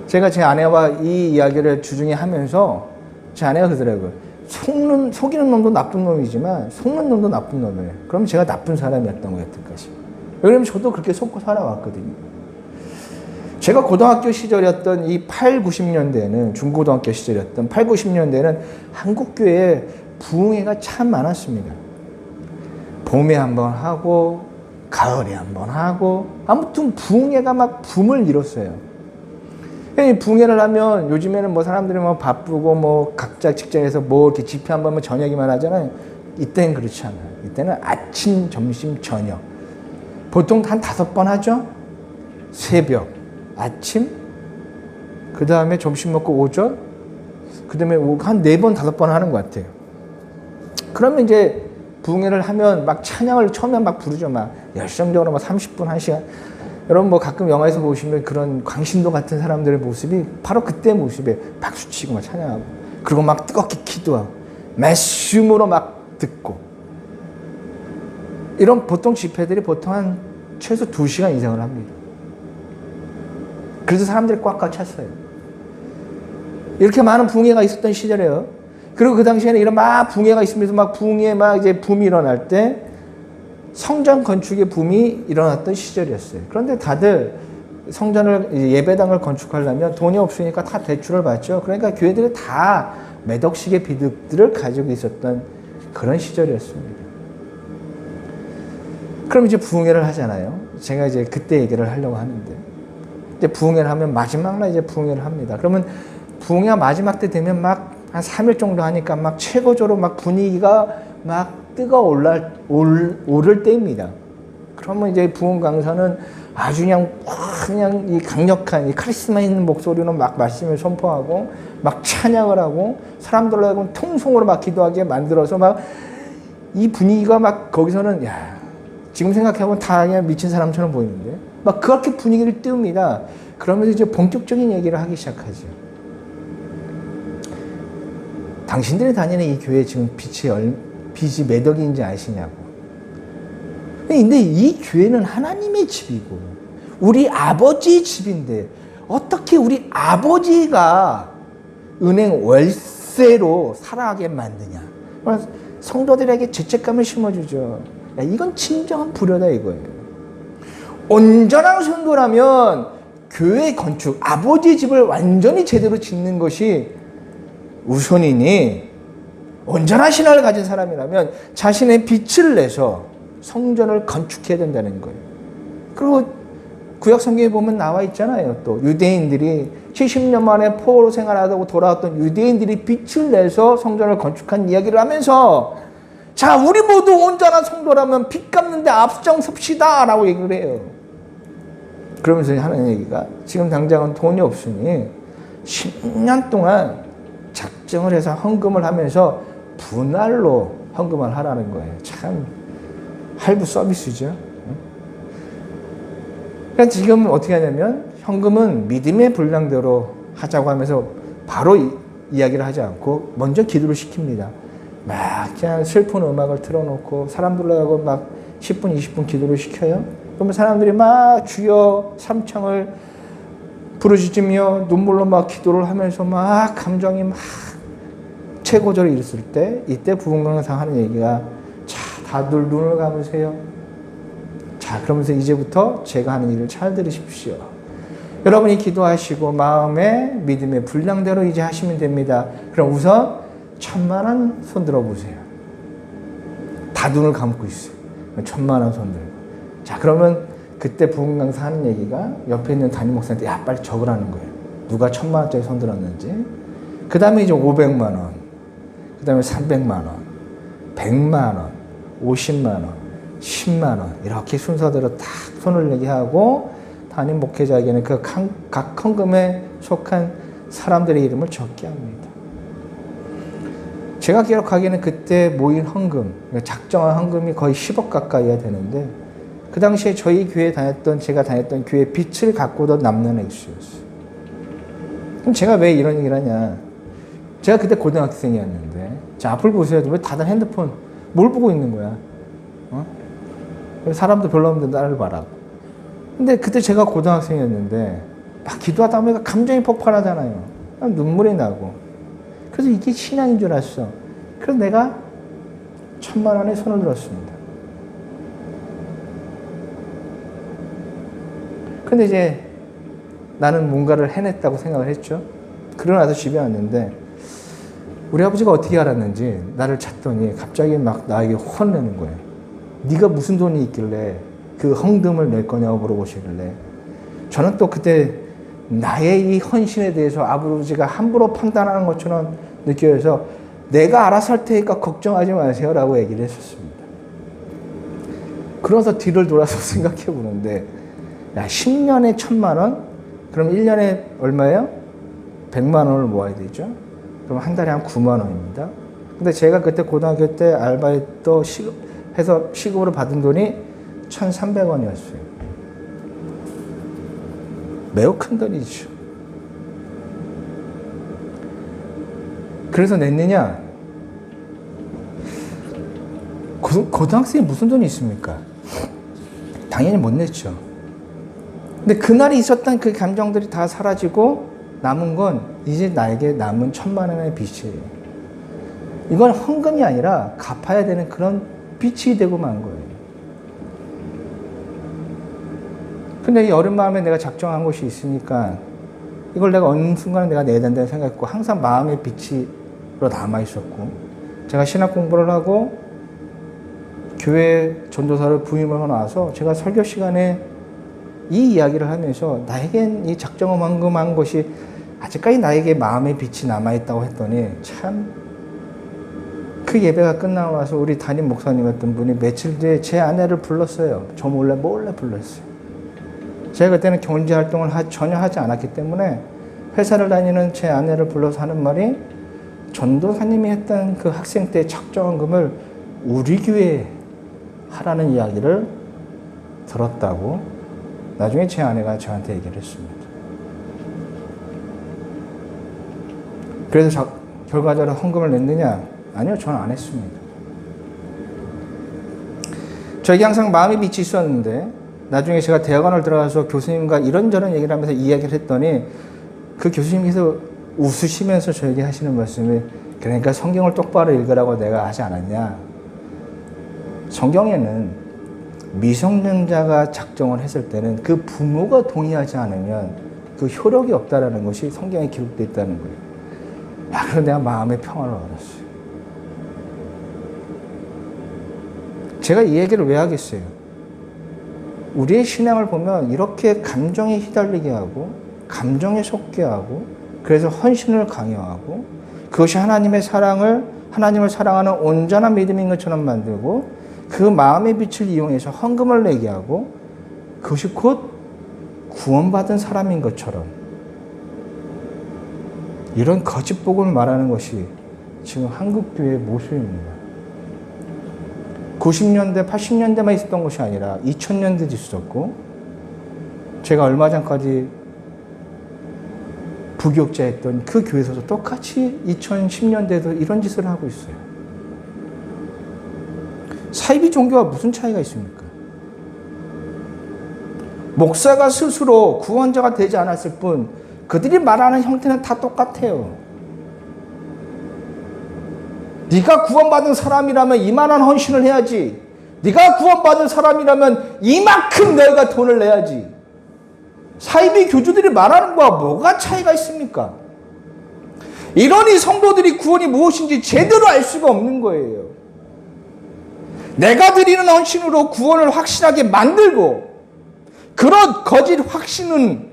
제가 제 아내와 이 이야기를 주중에 하면서 제 아내가 그러더라고요. 속이는 놈도 나쁜 놈이지만 속는 놈도 나쁜 놈이에요. 그럼 제가 나쁜 사람이었던 거였을까 싶어요. 왜냐면 저도 그렇게 속고 살아왔거든요. 제가 고등학교 시절이었던 이 8, 90년대에는 중고등학교 시절이었던 8, 90년대에는 한국교회에 부흥회가 참 많았습니다. 봄에 한번 하고 가을에 한번 하고 아무튼 부흥회가 막 붐을 이뤘어요. 이 부흥회를 하면 요즘에는 뭐 사람들이 뭐 바쁘고 뭐 각자 직장에서 뭐 이렇게 집회 한번 하면 저녁이만 하잖아요. 이때는 그렇지 않아요. 이때는 아침, 점심, 저녁. 보통 한 5번 하죠. 새벽, 아침, 그 다음에 점심 먹고 오전, 그 다음에 한 4번, 5번 하는 것 같아요. 그러면 이제 부흥회를 하면 막 찬양을 처음에 막 부르죠. 막 열성적으로 막 30분, 1시간. 여러분 뭐 가끔 영화에서 보시면 그런 광신도 같은 사람들의 모습이 바로 그때 모습에 박수치고 막 찬양하고 그리고 막 뜨겁게 기도하고 말씀으로 막 듣고 이런 보통 집회들이 보통 한 최소 2시간 이상을 합니다. 그래서 사람들이 꽉꽉 찼어요. 이렇게 많은 부흥회가 있었던 시절이에요. 그리고 그 당시에는 이런 막 부흥회가 있으면서 막 부흥회 막 이제 붐이 일어날 때 성전 건축의 붐이 일어났던 시절이었어요. 그런데 다들 성전을 예배당을 건축하려면 돈이 없으니까 다 대출을 받죠. 그러니까 교회들이 다 몇 억씩의 비득들을 가지고 있었던 그런 시절이었습니다. 그럼 이제 부흥회를 하잖아요. 제가 이제 그때 얘기를 하려고 하는데 이제 부흥회를 하면 마지막 날 이제 부흥회를 합니다. 그러면 부흥회 마지막 때 되면 막 한 3일 정도 하니까 막 최고조로 막 분위기가 막 뜨거 오를 때입니다. 그러면 이제 부흥 강사는 아주 그냥 이 강력한 이 카리스마 있는 목소리로 막 말씀을 선포하고 막 찬양을 하고 사람들하고 통성으로 막 기도하게 만들어서 막 이 분위기가 막 거기서는 야 지금 생각해보면 다 그냥 미친 사람처럼 보이는데 막 그렇게 분위기를 띄웁니다. 그러면서 이제 본격적인 얘기를 하기 시작하죠. 당신들이 다니는 이 교회 지금 빚이 몇 억인지 아시냐고. 근데 이 교회는 하나님의 집이고 우리 아버지 집인데 어떻게 우리 아버지가 은행 월세로 살아가게 만드냐. 성도들에게 죄책감을 심어주죠. 야, 이건 진정한 불효다 이거예요. 온전한 성도라면 교회 건축, 아버지 집을 완전히 제대로 짓는 것이 우선이니 온전한 신앙을 가진 사람이라면 자신의 빚을 내서 성전을 건축해야 된다는 거예요. 그리고 구약 성경에 보면 나와 있잖아요. 또 유대인들이 70년 만에 포로 생활하다고 돌아왔던 유대인들이 빚을 내서 성전을 건축한 이야기를 하면서 자 우리 모두 온전한 성도라면 빚 갚는데 앞장섭시다 라고 얘기를 해요. 그러면서 하는 얘기가 지금 당장은 돈이 없으니 10년 동안 작정을 해서 헌금을 하면서 분할로 헌금을 하라는 거예요. 참 할부 서비스죠. 그러니까 지금 어떻게 하냐면 헌금은 믿음의 분량대로 하자고 하면서 바로 이야기를 하지 않고 먼저 기도를 시킵니다. 막 그냥 슬픈 음악을 틀어놓고 사람들하고 막 10분, 20분 기도를 시켜요. 그러면 사람들이 막 주여 삼창을 부르짖으며 눈물로 막 기도를 하면서 막 감정이 막 최고조를 이뤘을 때 이때 부흥강사 하는 얘기가 자 다들 눈을 감으세요. 자 그러면서 이제부터 제가 하는 일을 잘 들으십시오. 여러분이 기도하시고 마음의 믿음의 분량대로 이제 하시면 됩니다. 그럼 우선 1,000만 원 손 들어보세요. 다 눈을 감고 있어요. 1,000만 원 손 들고. 자, 그러면 그때 부흥 강사 하는 얘기가 옆에 있는 담임 목사한테 야 빨리 적으라는 거예요. 누가 1,000만 원짜리 손 들었는지. 그 다음에 이제 500만 원, 그 다음에 300만 원, 100만 원, 50만 원, 10만 원 이렇게 순서대로 딱 손을 내게 하고 담임 목회자에게는 그 각 헌금에 속한 사람들의 이름을 적게 합니다. 제가 기억하기에는 그때 모인 헌금, 작정한 헌금이 거의 10억 가까이가 되는데 그 당시에 저희 교회 제가 다녔던 교회 빚을 갖고도 남는 액수였어요. 그럼 제가 왜 이런 얘기를 하냐? 제가 그때 고등학생이었는데, 자, 앞을 보세요. 왜 다들 핸드폰, 뭘 보고 있는 거야? 사람도 별로 없는데 나를 봐라. 근데 그때 제가 고등학생이었는데, 막 기도하다 보니까 감정이 폭발하잖아요. 눈물이 나고. 그래서 이게 신앙인 줄 알았어. 그래서 내가 1,000만 원에 손을 들었습니다. 근데 이제 나는 뭔가를 해냈다고 생각을 했죠. 그러고 나서 집에 왔는데 우리 아버지가 어떻게 알았는지 나를 찾더니 갑자기 막 나에게 혼내는 거예요. 네가 무슨 돈이 있길래 그 헌금을 낼 거냐고 물어보시길래 저는 또 그때 나의 이 헌신에 대해서 아버지가 함부로 판단하는 것처럼 느껴져서 내가 알아서 할 테니까 걱정하지 마세요 라고 얘기를 했었습니다. 그러면서 뒤를 돌아서 생각해 보는데 야, 10년에 1,000만 원? 그럼 1년에 얼마예요? 100만 원을 모아야 되죠. 그럼 한 달에 한 9만 원입니다. 근데 제가 그때 고등학교 때 알바했던 해서 시급으로 받은 돈이 1,300원이었어요. 매우 큰 돈이죠. 그래서 냈느냐? 고등학생이 무슨 돈이 있습니까? 당연히 못 냈죠. 근데 그날이 있었던 그 감정들이 다 사라지고 남은 건 이제 나에게 남은 1,000만 원의 빚이에요. 이건 헌금이 아니라 갚아야 되는 그런 빚이 되고 만 거예요. 근데 이 어린 마음에 내가 작정한 것이 있으니까 이걸 내가 어느 순간에 내가 내야 된다고 생각했고 항상 마음의 빚으로 남아 있었고 제가 신학 공부를 하고 교회 전도사를 부임을 하고 나서 제가 설교 시간에 이 이야기를 하면서 나에겐 이 작정을 헌금한 것이 아직까지 나에게 마음의 빛이 남아있다고 했더니 참 그 예배가 끝나고 나서 우리 담임 목사님이었던 분이 며칠 뒤에 제 아내를 불렀어요. 저 몰래 불렀어요. 제가 그때는 경제 활동을 전혀 하지 않았기 때문에 회사를 다니는 제 아내를 불러서 하는 말이 전도사님이 했던 그 학생 때 작정헌금을 우리 교회에 하라는 이야기를 들었다고 나중에 제 아내가 저한테 얘기를 했습니다. 그래서 결과적으로 헌금을 냈느냐? 아니요, 저는 안 했습니다. 저에게 항상 마음의 빛이 있었는데 나중에 제가 대학원을 들어가서 교수님과 이런저런 얘기를 하면서 이야기를 했더니 그 교수님께서 웃으시면서 저에게 하시는 말씀이 그러니까 성경을 똑바로 읽으라고 내가 하지 않았냐. 성경에는 미성년자가 작정을 했을 때는 그 부모가 동의하지 않으면 그 효력이 없다라는 것이 성경에 기록되어 있다는 거예요. 야, 그래서 내가 마음의 평화를 얻었어요. 제가 이 얘기를 왜 하겠어요? 우리의 신앙을 보면 이렇게 감정에 휘달리게 하고 감정에 속게 하고 그래서 헌신을 강요하고 그것이 하나님을 사랑하는 온전한 믿음인 것처럼 만들고 그 마음의 빛을 이용해서 헌금을 내게 하고 그것이 곧 구원받은 사람인 것처럼 이런 거짓 복음을 말하는 것이 지금 한국교회의 모습입니다. 90년대, 80년대만 있었던 것이 아니라 2000년대도 있었고 제가 얼마 전까지 부교육자였던 그 교회에서도 똑같이 2010년대에도 이런 짓을 하고 있어요. 사이비 종교와 무슨 차이가 있습니까? 목사가 스스로 구원자가 되지 않았을 뿐 그들이 말하는 형태는 다 똑같아요. 네가 구원받은 사람이라면 이만한 헌신을 해야지. 네가 구원받은 사람이라면 이만큼 너희가 돈을 내야지. 사이비 교주들이 말하는 거와 뭐가 차이가 있습니까? 이러니 성도들이 구원이 무엇인지 제대로 알 수가 없는 거예요. 내가 드리는 헌신으로 구원을 확실하게 만들고 그런 거짓 확신은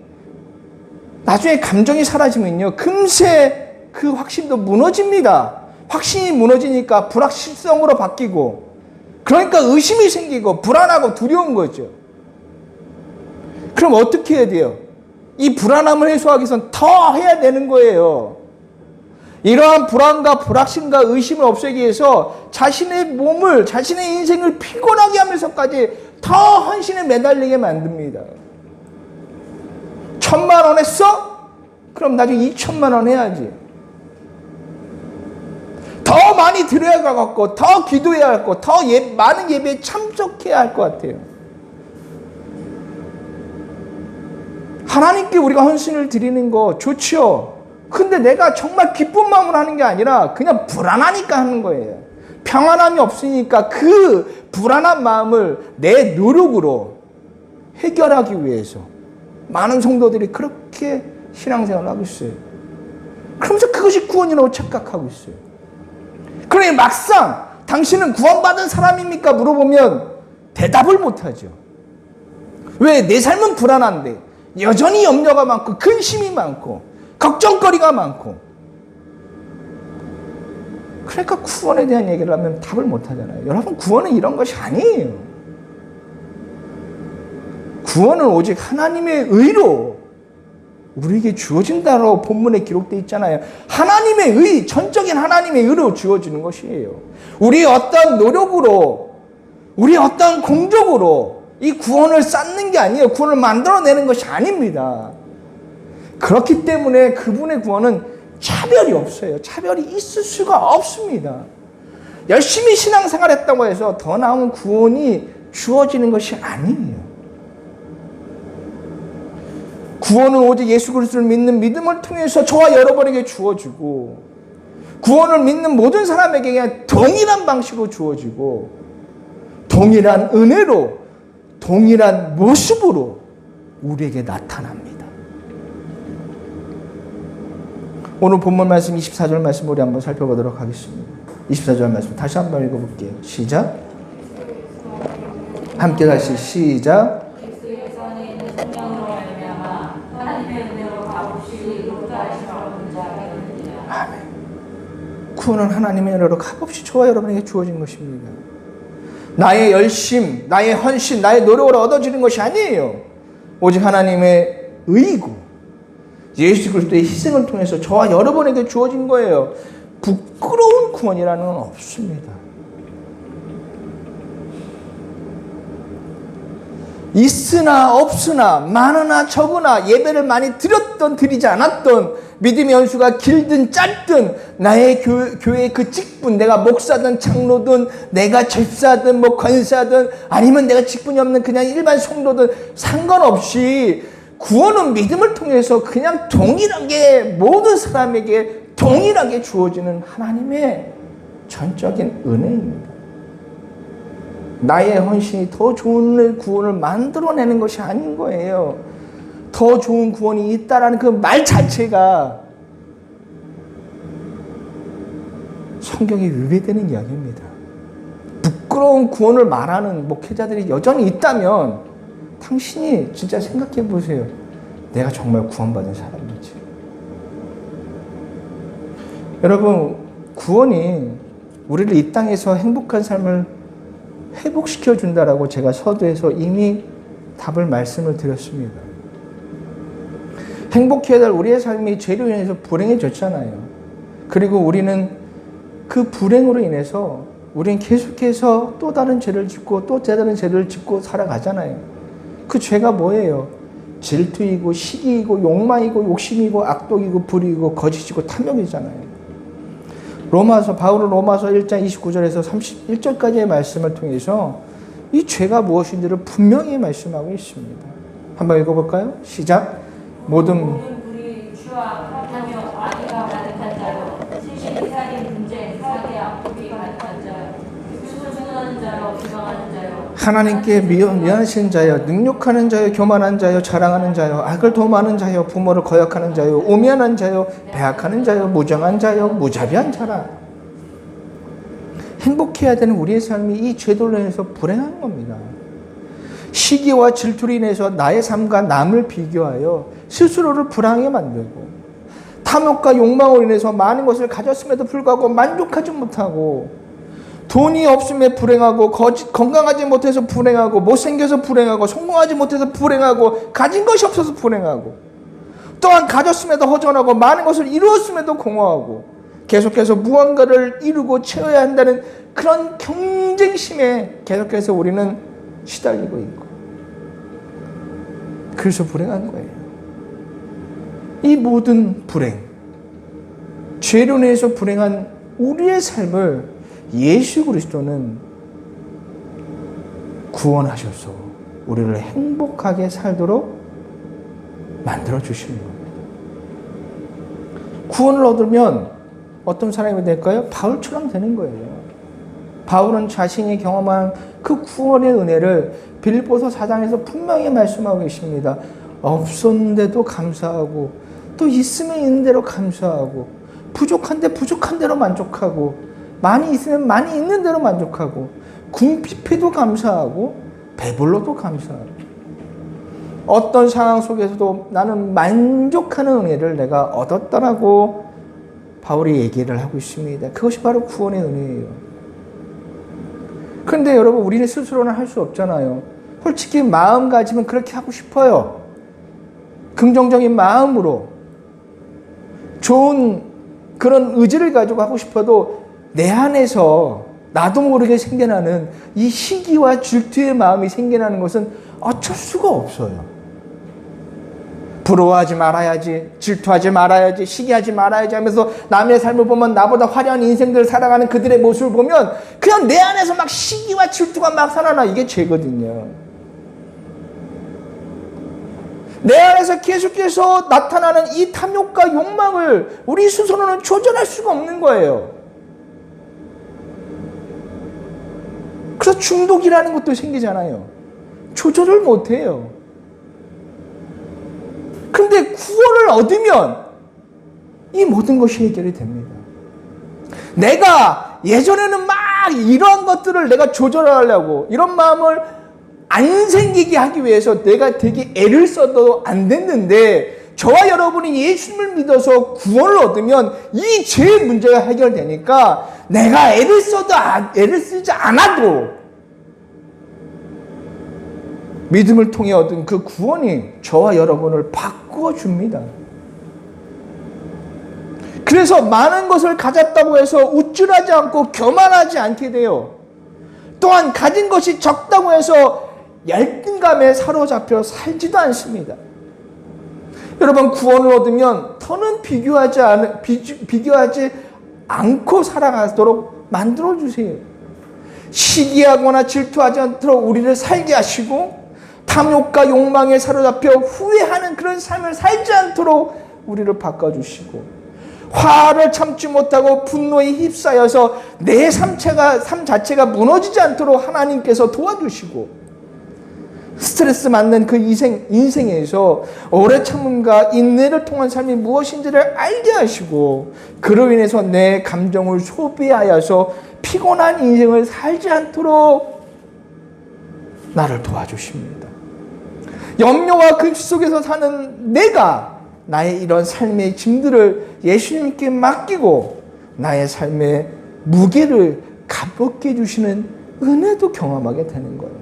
나중에 감정이 사라지면요, 금세 그 확신도 무너집니다. 확신이 무너지니까 불확실성으로 바뀌고, 그러니까 의심이 생기고 불안하고 두려운 거죠. 그럼 어떻게 해야 돼요? 이 불안함을 해소하기 위해서는 더 해야 되는 거예요. 이러한 불안과 불확신과 의심을 없애기 위해서 자신의 몸을, 자신의 인생을 피곤하게 하면서까지 더 헌신에 매달리게 만듭니다. 1,000만 원 했어? 그럼 나중에 2,000만 원 해야지. 더 많이 드려야 할 것 같고, 더 기도해야 할 것, 더 많은 예배에 참석해야 할 것 같아요. 하나님께 우리가 헌신을 드리는 거 좋죠. 근데 내가 정말 기쁜 마음으로 하는 게 아니라 그냥 불안하니까 하는 거예요. 평안함이 없으니까 그 불안한 마음을 내 노력으로 해결하기 위해서 많은 성도들이 그렇게 신앙생활을 하고 있어요. 그러면서 그것이 구원이라고 착각하고 있어요. 그러니 막상 당신은 구원받은 사람입니까? 물어보면 대답을 못하죠. 왜? 내 삶은 불안한데 여전히 염려가 많고 근심이 많고 걱정거리가 많고, 그러니까 구원에 대한 얘기를 하면 답을 못하잖아요. 여러분, 구원은 이런 것이 아니에요. 구원은 오직 하나님의 의로 우리에게 주어진다고 본문에 기록되어 있잖아요. 하나님의 의, 전적인 하나님의 의로 주어지는 것이에요. 우리의 어떤 노력으로, 우리의 어떤 공적으로 이 구원을 쌓는 게 아니에요. 구원을 만들어내는 것이 아닙니다. 그렇기 때문에 그분의 구원은 차별이 없어요. 차별이 있을 수가 없습니다. 열심히 신앙생활 했다고 해서 더 나은 구원이 주어지는 것이 아니에요. 구원은 오직 예수 그리스도를 믿는 믿음을 통해서 저와 여러분에게 주어지고, 구원을 믿는 모든 사람에게 그냥 동일한 방식으로 주어지고, 동일한 은혜로, 동일한 모습으로 우리에게 나타납니다. 오늘 본문 말씀 24절 말씀 우리 한번 살펴보도록 하겠습니다. 24절 말씀 다시 한번 읽어볼게요. 시작. 함께 다시 시작. 아멘. 구원은 하나님의 은혜로 값없이 저와 여러분에게 주어진 것입니다. 나의 열심, 나의 헌신, 나의 노력으로 얻어지는 것이 아니에요. 오직 하나님의 의이고 예수 그리스도의 희생을 통해서 저와 여러분에게 주어진 거예요. 부끄러운 구원이라는 건 없습니다. 있으나 없으나 많으나 적으나 예배를 많이 드렸던 드리지 않았던 믿음의 연수가 길든 짧든 나의 교회의 그 직분, 내가 목사든 장로든 내가 집사든 뭐 권사든 아니면 내가 직분이 없는 그냥 일반 성도든 상관없이 구원은 믿음을 통해서 그냥 동일하게 모든 사람에게 동일하게 주어지는 하나님의 전적인 은혜입니다. 나의 헌신이 더 좋은 구원을 만들어내는 것이 아닌 거예요. 더 좋은 구원이 있다라는 그 말 자체가 성경에 위배되는 이야기입니다. 부끄러운 구원을 말하는 목회자들이 여전히 있다면 당신이 진짜 생각해 보세요. 내가 정말 구원받은 사람인지. 여러분, 구원이 우리를 이 땅에서 행복한 삶을 회복시켜 준다라고 제가 서두에서 이미 답을 말씀을 드렸습니다. 행복해야 될 우리의 삶이 죄로 인해서 불행해졌잖아요. 그리고 우리는 그 불행으로 인해서 우리는 계속해서 또 다른 죄를 짓고 또 다른 죄를 짓고 살아가잖아요. 그 죄가 뭐예요? 질투이고 시기이고 욕망이고 욕심이고 악독이고 불의이고 거짓이고 탐욕이잖아요. 바울은 로마서 1장 29절에서 31절까지의 말씀을 통해서 이 죄가 무엇인지를 분명히 말씀하고 있습니다. 한번 읽어볼까요? 시작. 모든
불의, 추악, 탐욕, 악의가 가득한 자로, 신실히 살인, 분쟁, 사기, 악독이 가득한 자로, 수술하는 자로, 비방하는 자로,
하나님께 미워하시는 자여, 능욕하는 자여, 교만한 자여, 자랑하는 자여, 악을 도모하는 자여, 부모를 거역하는 자여, 오면한 자여, 배악하는 자여, 무정한 자여, 무자비한 자라. 행복해야 되는 우리의 삶이 이 죄들로 인해서 불행한 겁니다. 시기와 질투로 인해서 나의 삶과 남을 비교하여 스스로를 불행하게 만들고, 탐욕과 욕망으로 인해서 많은 것을 가졌음에도 불구하고 만족하지 못하고, 돈이 없음에 불행하고, 건강하지 못해서 불행하고, 못생겨서 불행하고, 성공하지 못해서 불행하고, 가진 것이 없어서 불행하고, 또한 가졌음에도 허전하고, 많은 것을 이루었음에도 공허하고, 계속해서 무언가를 이루고 채워야 한다는 그런 경쟁심에 계속해서 우리는 시달리고 있고, 그래서 불행한 거예요. 이 모든 불행, 죄로 인해서 불행한 우리의 삶을 예수 그리스도는 구원하셔서 우리를 행복하게 살도록 만들어 주시는 겁니다. 구원을 얻으면 어떤 사람이 될까요? 바울처럼 되는 거예요. 바울은 자신이 경험한 그 구원의 은혜를 빌립보서 4장에서 분명히 말씀하고 계십니다. 없었는데도 감사하고, 또 있으면 있는 대로 감사하고, 부족한데 부족한 대로 만족하고, 많이 있으면 많이 있는 대로 만족하고, 궁핍해도 감사하고, 배불러도 감사하고, 어떤 상황 속에서도 나는 만족하는 은혜를 내가 얻었다라고 바울이 얘기를 하고 있습니다. 그것이 바로 구원의 은혜예요. 그런데 여러분, 우리는 스스로는 할 수 없잖아요. 솔직히 마음가짐은 그렇게 하고 싶어요. 긍정적인 마음으로 좋은 그런 의지를 가지고 하고 싶어도 내 안에서 나도 모르게 생겨나는 이 시기와 질투의 마음이 생겨나는 것은 어쩔 수가 없어요. 부러워하지 말아야지, 질투하지 말아야지, 시기하지 말아야지 하면서 남의 삶을 보면, 나보다 화려한 인생들을 살아가는 그들의 모습을 보면 그냥 내 안에서 막 시기와 질투가 막 살아나. 이게 죄거든요. 내 안에서 계속해서 나타나는 이 탐욕과 욕망을 우리 스스로는 조절할 수가 없는 거예요. 그래서 중독이라는 것도 생기잖아요. 조절을 못해요. 그런데 구원을 얻으면 이 모든 것이 해결이 됩니다. 내가 예전에는 막 이러한 것들을 내가 조절하려고, 이런 마음을 안 생기게 하기 위해서 내가 되게 애를 써도 안 됐는데, 저와 여러분이 예수님을 믿어서 구원을 얻으면 이 죄의 문제가 해결되니까 내가 애를 쓰지 않아도 믿음을 통해 얻은 그 구원이 저와 여러분을 바꾸어 줍니다. 그래서 많은 것을 가졌다고 해서 우쭐하지 않고 교만하지 않게 돼요. 또한 가진 것이 적다고 해서 열등감에 사로잡혀 살지도 않습니다. 여러분, 구원을 얻으면 더는 비교하지 않고 살아가도록 만들어주세요. 시기하거나 질투하지 않도록 우리를 살게 하시고, 탐욕과 욕망에 사로잡혀 후회하는 그런 삶을 살지 않도록 우리를 바꿔주시고, 화를 참지 못하고 분노에 휩싸여서 내 삶 자체가 무너지지 않도록 하나님께서 도와주시고, 스트레스 받는 그 인생에서 오래 참음과 인내를 통한 삶이 무엇인지를 알게 하시고, 그로 인해서 내 감정을 소비하여서 피곤한 인생을 살지 않도록 나를 도와주십니다. 염려와 근심 속에서 사는 내가 나의 이런 삶의 짐들을 예수님께 맡기고 나의 삶의 무게를 가볍게 해주시는 은혜도 경험하게 되는 거예요.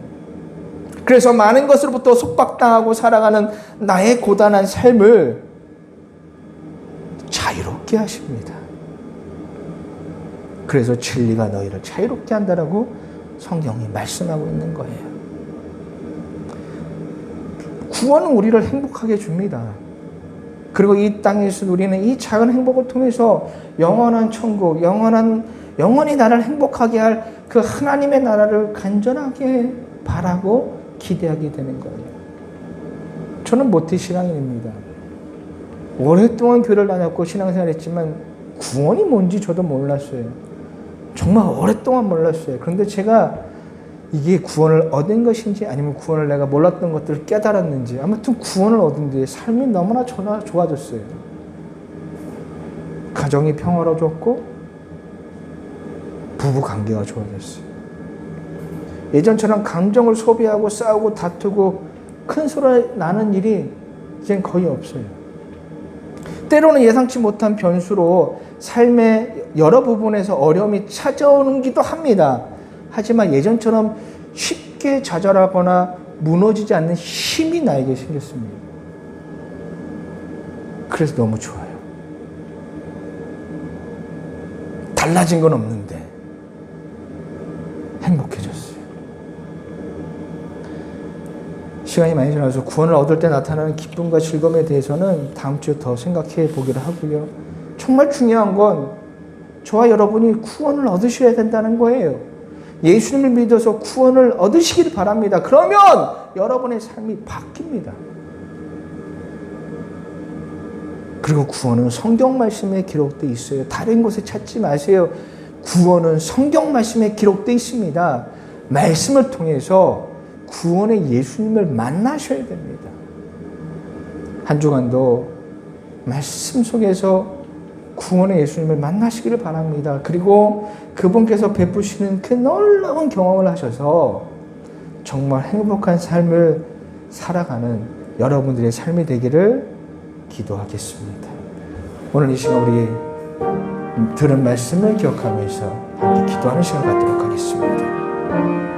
그래서 많은 것으로부터 속박당하고 살아가는 나의 고단한 삶을 자유롭게 하십니다. 그래서 진리가 너희를 자유롭게 한다라고 성경이 말씀하고 있는 거예요. 구원은 우리를 행복하게 줍니다. 그리고 이 땅에서 우리는 이 작은 행복을 통해서 영원한 천국, 영원히 나를 행복하게 할 그 하나님의 나라를 간절하게 바라고 기대하게 되는 거예요. 저는 모태신앙인입니다. 오랫동안 교회를 다녔고 신앙생활 했지만 구원이 뭔지 저도 몰랐어요. 정말 오랫동안 몰랐어요. 그런데 제가 이게 구원을 얻은 것인지 아니면 구원을 내가 몰랐던 것들을 깨달았는지 아무튼 구원을 얻은 뒤에 삶이 너무나 좋아졌어요. 가정이 평화로워졌고 부부 관계가 좋아졌어요. 예전처럼 감정을 소비하고 싸우고 다투고 큰 소리 나는 일이 이젠 거의 없어요. 때로는 예상치 못한 변수로 삶의 여러 부분에서 어려움이 찾아오기도 합니다. 하지만 예전처럼 쉽게 좌절하거나 무너지지 않는 힘이 나에게 생겼습니다. 그래서 너무 좋아요. 달라진 건 없는데 행복해졌어요. 시간이 많이 지나서 구원을 얻을 때 나타나는 기쁨과 즐거움에 대해서는 다음 주에 더 생각해 보기로 하고요. 정말 중요한 건 저와 여러분이 구원을 얻으셔야 된다는 거예요. 예수님을 믿어서 구원을 얻으시길 바랍니다. 그러면 여러분의 삶이 바뀝니다. 그리고 구원은 성경 말씀에 기록되어 있어요. 다른 곳에 찾지 마세요. 구원은 성경 말씀에 기록되어 있습니다. 말씀을 통해서 구원의 예수님을 만나셔야 됩니다. 한 주간도 말씀 속에서 구원의 예수님을 만나시기를 바랍니다. 그리고 그분께서 베푸시는 그 놀라운 경험을 하셔서 정말 행복한 삶을 살아가는 여러분들의 삶이 되기를 기도하겠습니다. 오늘 이 시간 우리 들은 말씀을 기억하면서 함께 기도하는 시간 갖도록 하겠습니다.